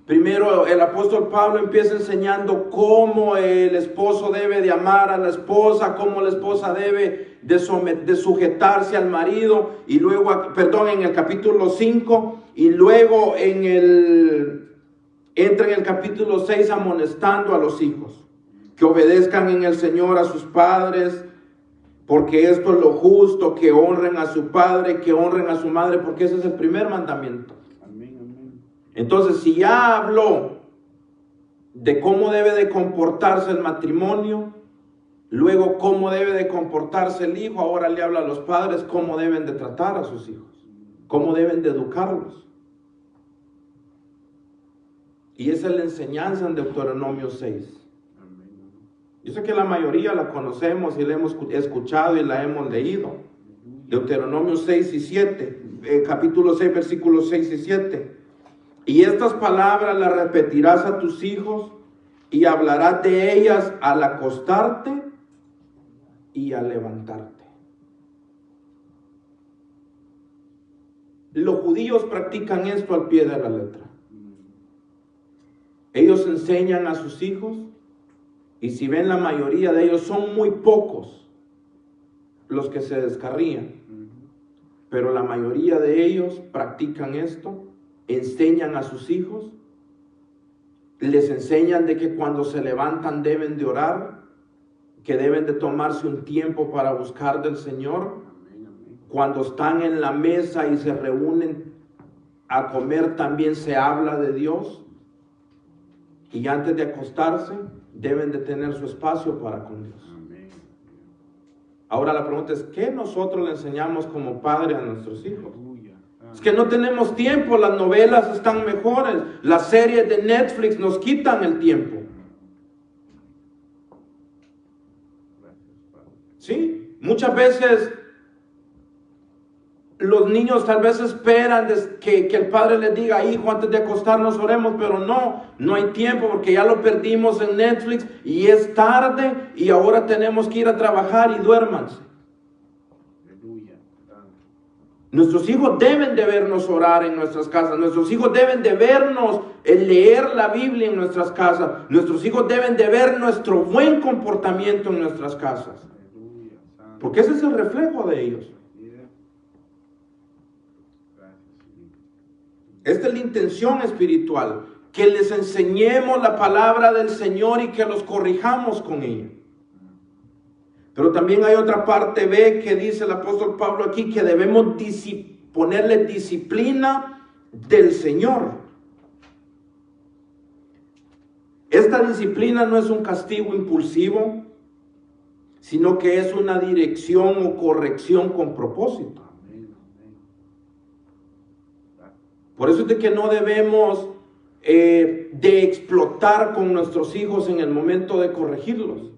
S2: primero el apóstol Pablo empieza enseñando cómo el esposo debe de amar a la esposa, cómo la esposa debe de sujetarse al marido, y luego, en el capítulo 5, y luego entra en el capítulo 6 amonestando a los hijos, que obedezcan en el Señor a sus padres, porque esto es lo justo, que honren a su padre, que honren a su madre, porque ese es el primer mandamiento.
S1: Amén, amén.
S2: Entonces, si ya habló de cómo debe de comportarse el matrimonio, luego cómo debe de comportarse el hijo, ahora le habla a los padres cómo deben de tratar a sus hijos, cómo deben de educarlos. Y esa es la enseñanza en Deuteronomio 6.
S1: Amén.
S2: Yo sé que la mayoría la conocemos y la hemos escuchado y la hemos leído. Deuteronomio 6 y 7, capítulo 6, versículos 6 y 7. Y estas palabras las repetirás a tus hijos y hablarás de ellas al acostarte y al levantarte. Los judíos practican esto al pie de la letra. Ellos enseñan a sus hijos, y si ven, la mayoría de ellos son muy pocos los que se descarrían, pero la mayoría de ellos practican esto, enseñan a sus hijos, les enseñan de que cuando se levantan deben de orar, que deben de tomarse un tiempo para buscar del Señor. Cuando están en la mesa y se reúnen a comer, también se habla de Dios. Y antes de acostarse, deben de tener su espacio para con Dios. Ahora la pregunta es, ¿qué nosotros le enseñamos como padre a nuestros hijos? Es que no tenemos tiempo, las novelas están mejores, las series de Netflix nos quitan el tiempo. ¿Sí? Muchas veces los niños tal vez esperan que el padre les diga, hijo, antes de acostarnos oremos, pero no hay tiempo porque ya lo perdimos en Netflix y es tarde y ahora tenemos que ir a trabajar y duérmanse. Nuestros hijos deben de vernos orar en nuestras casas. Nuestros hijos deben de vernos leer la Biblia en nuestras casas. Nuestros hijos deben de ver nuestro buen comportamiento en nuestras casas. Porque ese es el reflejo de ellos. Esta es la intención espiritual, que les enseñemos la palabra del Señor y que los corrijamos con ella. Pero también hay otra parte B que dice el apóstol Pablo aquí, que debemos ponerle disciplina del Señor. Esta disciplina no es un castigo impulsivo, sino que es una dirección o corrección con propósito. Por eso es de que no debemos de explotar con nuestros hijos en el momento de corregirlos.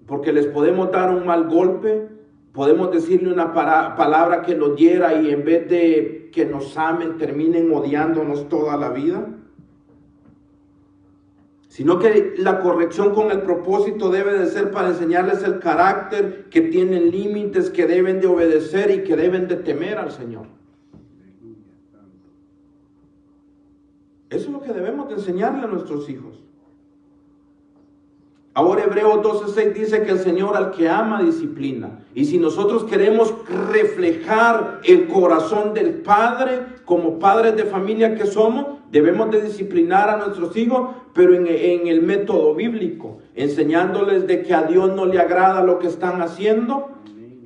S2: Porque les podemos dar un mal golpe, podemos decirle una palabra que los hiera y en vez de que nos amen, terminen odiándonos toda la vida. Sino que la corrección con el propósito debe de ser para enseñarles el carácter, que tienen límites, que deben de obedecer y que deben de temer al Señor. Eso es lo que debemos de enseñarle a nuestros hijos. Ahora Hebreos 12:6 dice que el Señor al que ama disciplina. Y si nosotros queremos reflejar el corazón del Padre como padres de familia que somos, debemos de disciplinar a nuestros hijos, pero en el método bíblico, enseñándoles de que a Dios no le agrada lo que están haciendo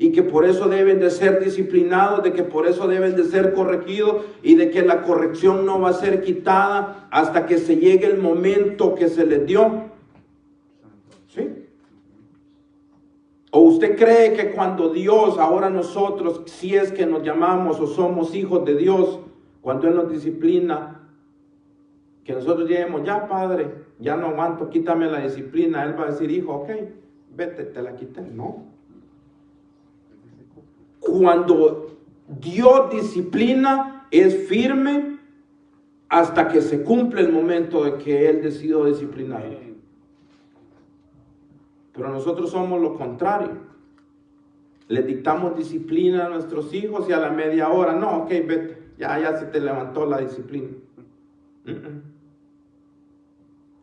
S2: y que por eso deben de ser disciplinados, de que por eso deben de ser corregidos y de que la corrección no va a ser quitada hasta que se llegue el momento que se les dio. ¿Sí? ¿O usted cree que cuando Dios, ahora nosotros, si es que nos llamamos o somos hijos de Dios, cuando Él nos disciplina, que nosotros lleguemos, ya Padre, ya no aguanto, quítame la disciplina, Él va a decir, hijo, ok, vete, te la quité? No. Cuando Dios disciplina, es firme hasta que se cumple el momento de que Él decidió disciplinar. Pero nosotros somos lo contrario. Le dictamos disciplina a nuestros hijos y a la media hora, no, ok, vete, ya se te levantó la disciplina.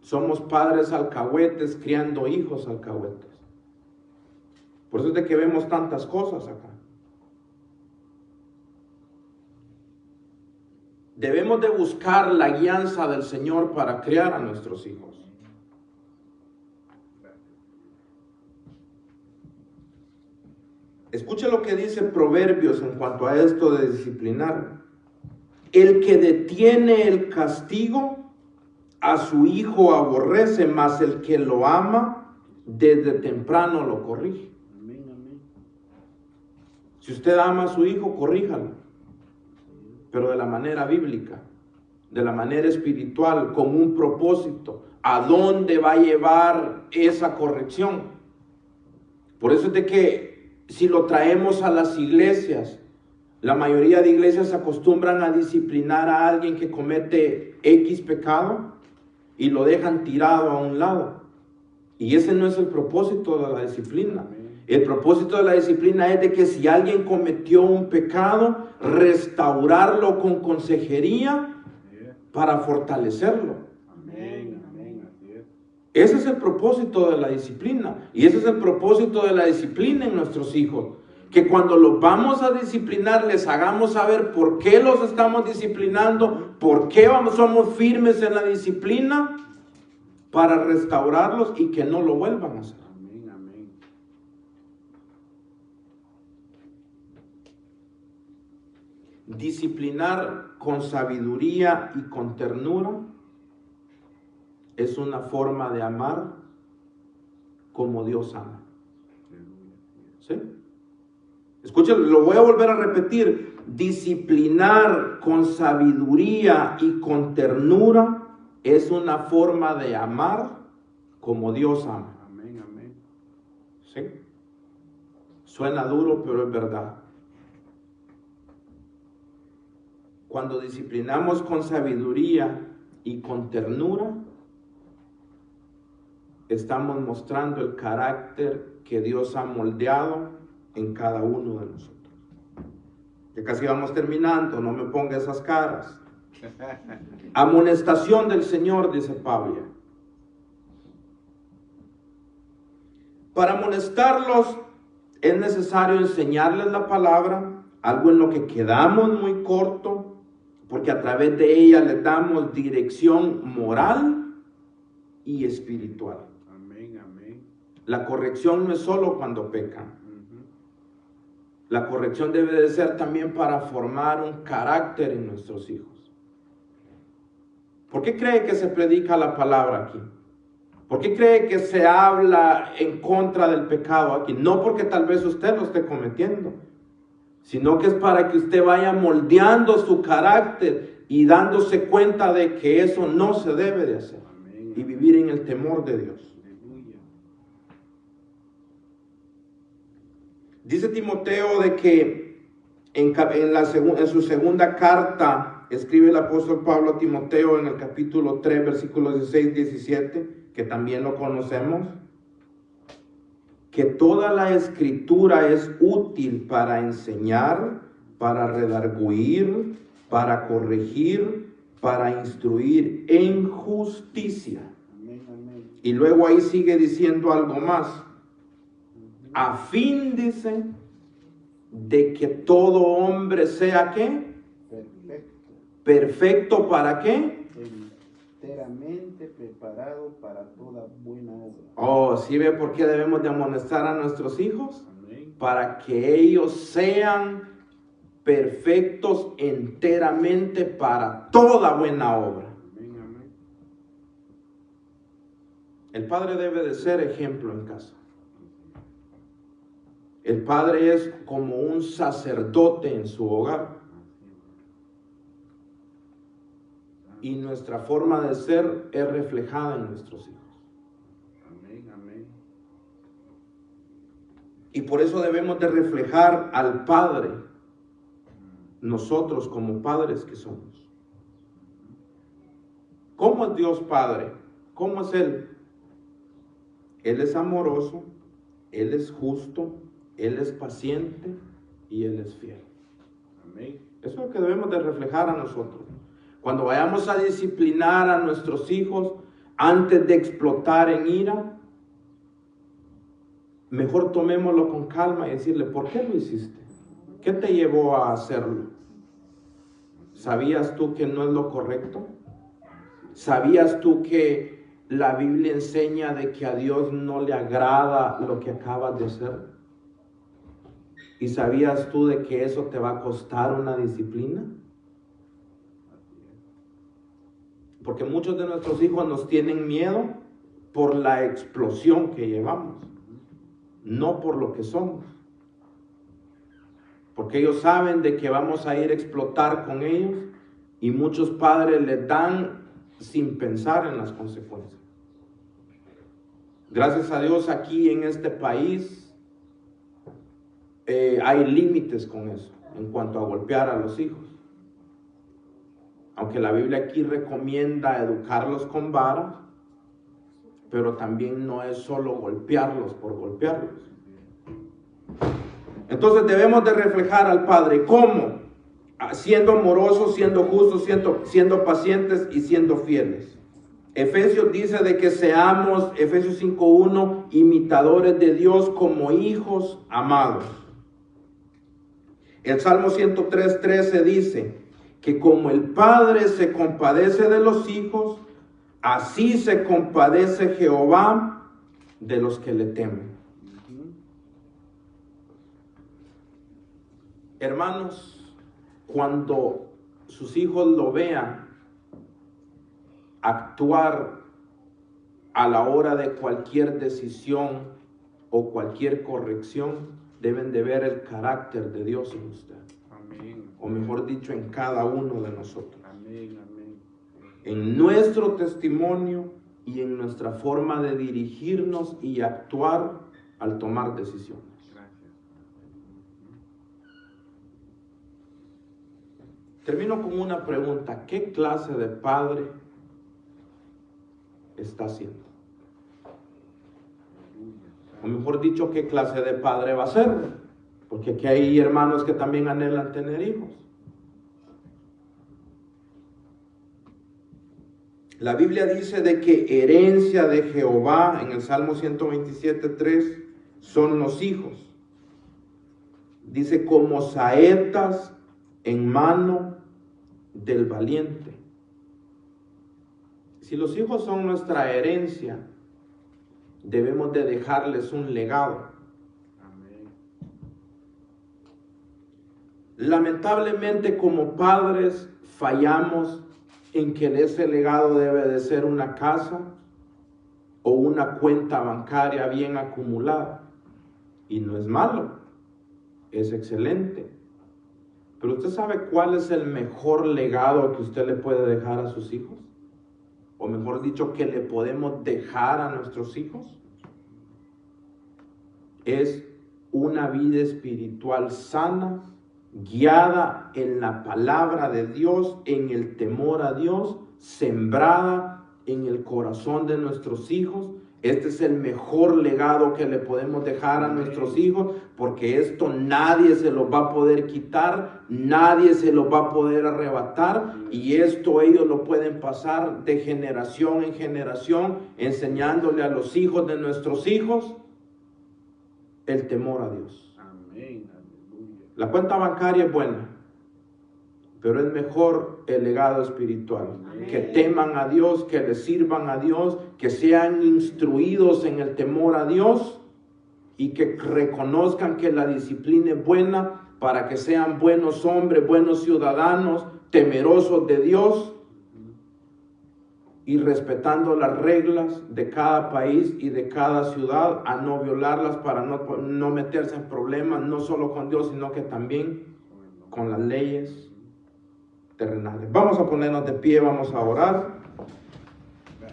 S2: Somos padres alcahuetes criando hijos alcahuetes. Por eso es de que vemos tantas cosas acá. Debemos de buscar la guianza del Señor para criar a nuestros hijos. Escuche lo que dice Proverbios en cuanto a esto de disciplinar. El que detiene el castigo a su hijo aborrece, mas el que lo ama desde temprano lo corrige. Si usted ama a su hijo, corríjalo, pero de la manera bíblica. de la manera espiritual, con un propósito. ¿A dónde va a llevar esa corrección? Por eso es de que si lo traemos a las iglesias, la mayoría de iglesias se acostumbran a disciplinar a alguien que comete X pecado y lo dejan tirado a un lado. Y ese no es el propósito de la disciplina. El propósito de la disciplina es de que si alguien cometió un pecado, restaurarlo con consejería para fortalecerlo.
S1: Amén, amén, así es.
S2: Ese es el propósito de la disciplina. Y ese es el propósito de la disciplina en nuestros hijos. Que cuando los vamos a disciplinar, les hagamos saber por qué los estamos disciplinando, por qué somos firmes en la disciplina, para restaurarlos y que no lo vuelvan a hacer.
S1: Amén, amén.
S2: Disciplinar con sabiduría y con ternura es una forma de amar como Dios ama. ¿Sí? Escuchen, lo voy a volver a repetir. Disciplinar con sabiduría y con ternura es una forma de amar como Dios ama.
S1: Amén, amén.
S2: ¿Sí? Suena duro, pero es verdad. Cuando disciplinamos con sabiduría y con ternura, estamos mostrando el carácter que Dios ha moldeado en cada uno de nosotros. Ya casi vamos terminando, no me ponga esas caras. Amonestación del Señor, dice Pablo. Para amonestarlos es necesario enseñarles la palabra, algo en lo que quedamos muy corto, porque a través de ella les damos dirección moral y espiritual.
S1: Amén, amén.
S2: La corrección no es solo cuando pecan. La corrección debe de ser también para formar un carácter en nuestros hijos. ¿Por qué cree que se predica la palabra aquí? ¿Por qué cree que se habla en contra del pecado aquí? No porque tal vez usted lo esté cometiendo, sino que es para que usted vaya moldeando su carácter y dándose cuenta de que eso no se debe de hacer.
S1: Amén.
S2: Y vivir en el temor de Dios.
S1: Aleluya.
S2: Dice Timoteo de que en su segunda carta escribe el apóstol Pablo a Timoteo en el capítulo 3, versículos 16 y 17, que también lo conocemos, que toda la escritura es útil para enseñar, para redarguir, para corregir, para instruir en justicia.
S1: Amén, amén.
S2: Y luego ahí sigue diciendo algo más. A fin, dice, de que todo hombre sea ¿qué?
S1: Perfecto.
S2: Perfecto, ¿para qué?
S1: Enteramente preparado para toda buena obra.
S2: Oh, ¿sí ve por qué debemos de amonestar a nuestros hijos?
S1: Amén.
S2: Para que ellos sean perfectos enteramente para toda buena obra.
S1: Amén, amén.
S2: El padre debe de ser ejemplo en casa. El padre es como un sacerdote en su hogar. Y nuestra forma de ser es reflejada en nuestros hijos.
S1: Amén, amén.
S2: Y por eso debemos de reflejar al Padre, nosotros como padres que somos. ¿Cómo es Dios Padre? ¿Cómo es Él? Él es amoroso, Él es justo, Él es paciente y Él es fiel.
S1: Amén.
S2: Eso es lo que debemos de reflejar a nosotros. Cuando vayamos a disciplinar a nuestros hijos, antes de explotar en ira, mejor tomémoslo con calma y decirle, ¿por qué lo hiciste? ¿Qué te llevó a hacerlo? ¿Sabías tú que no es lo correcto? ¿Sabías tú que la Biblia enseña de que a Dios no le agrada lo que acabas de hacer? ¿Y sabías tú de que eso te va a costar una disciplina? Porque muchos de nuestros hijos nos tienen miedo por la explosión que llevamos, no por lo que somos. Porque ellos saben de que vamos a ir a explotar con ellos Y muchos padres le dan sin pensar en las consecuencias. Gracias a Dios aquí en este país hay límites con eso en cuanto a golpear a los hijos. Aunque la Biblia aquí recomienda educarlos con vara, pero también no es solo golpearlos por golpearlos. Entonces debemos de reflejar al Padre. ¿Cómo? Siendo amorosos, siendo justos, siendo pacientes y siendo fieles. Efesios dice de que seamos, Efesios 5:1, imitadores de Dios como hijos amados. El Salmo 103:13 dice que como el Padre se compadece de los hijos, así se compadece Jehová de los que le temen. Hermanos, cuando sus hijos lo vean actuar a la hora de cualquier decisión o cualquier corrección, deben de ver el carácter de Dios en usted.
S1: Amén.
S2: O mejor dicho, en cada uno de nosotros.
S1: Amén, amén.
S2: En nuestro testimonio y en nuestra forma de dirigirnos y actuar al tomar decisiones.
S1: Gracias.
S2: Termino con una pregunta. ¿Qué clase de padre está siendo? O mejor dicho, ¿qué clase de padre va a ser? Porque aquí hay hermanos que también anhelan tener hijos. La Biblia dice de que herencia de Jehová, en el Salmo 127:3, son los hijos. Dice, como saetas en mano del valiente. Si los hijos son nuestra herencia, debemos de dejarles un legado.
S1: Amén.
S2: Lamentablemente, como padres, fallamos en que ese legado debe de ser una casa o una cuenta bancaria bien acumulada. Y no es malo, es excelente. Pero usted sabe cuál es el mejor legado que usted le puede dejar a sus hijos, o mejor dicho, que le podemos dejar a nuestros hijos. Es una vida espiritual sana, guiada en la palabra de Dios, en el temor a Dios, sembrada en el corazón de nuestros hijos. Este es el mejor legado que le podemos dejar a nuestros hijos, porque esto nadie se lo va a poder quitar, nadie se lo va a poder arrebatar, y esto ellos lo pueden pasar de generación en generación, enseñándole a los hijos de nuestros hijos el temor a Dios.
S1: Amén. Aleluya.
S2: La cuenta bancaria es buena, pero es mejor el legado espiritual.
S1: Amén.
S2: Que teman a Dios, que le sirvan a Dios, que sean instruidos en el temor a Dios y que reconozcan que la disciplina es buena para que sean buenos hombres, buenos ciudadanos, temerosos de Dios y respetando las reglas de cada país y de cada ciudad, a no violarlas para no meterse en problemas, no solo con Dios, sino que también con las leyes terrenales. Vamos a ponernos de pie, vamos a orar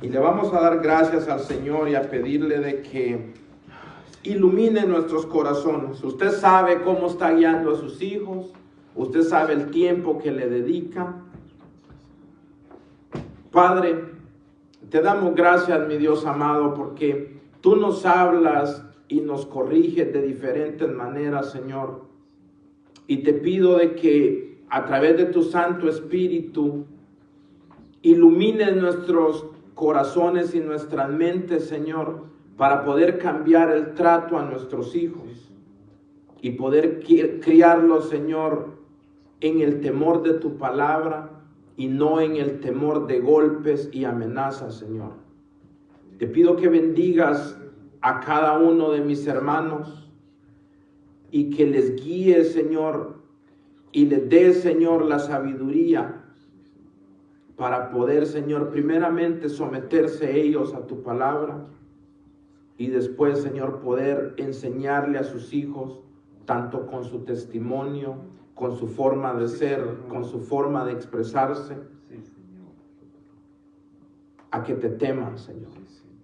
S2: y le vamos a dar gracias al Señor y a pedirle de que ilumine nuestros corazones. Usted sabe cómo está guiando a sus hijos, usted sabe el tiempo que le dedica. Padre, te damos gracias, mi Dios amado, porque tú nos hablas y nos corriges de diferentes maneras, Señor. Y te pido de que a través de tu Santo Espíritu ilumines nuestros corazones y nuestras mentes, Señor, para poder cambiar el trato a nuestros hijos y poder criarlos, Señor, en el temor de tu palabra y no en el temor de golpes y amenazas, Señor. Te pido que bendigas a cada uno de mis hermanos y que les guíes, Señor, y les des, Señor, la sabiduría para poder, Señor, primeramente someterse ellos a tu palabra y después, Señor, poder enseñarle a sus hijos, tanto con su testimonio, con su forma de ser, con su forma de expresarse,
S1: Sí, Señor.
S2: a que te teman, Señor.
S1: Sí, Señor.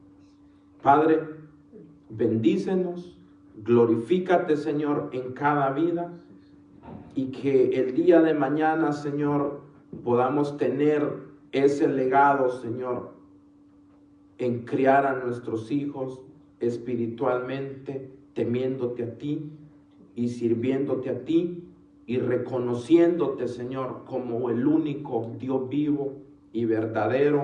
S2: Padre, bendícenos, glorifícate, Señor, en cada vida, y que el día de mañana, Señor, podamos tener ese legado, Señor, en criar a nuestros hijos espiritualmente, temiéndote a ti y sirviéndote a ti y reconociéndote, Señor, como el único Dios vivo y verdadero,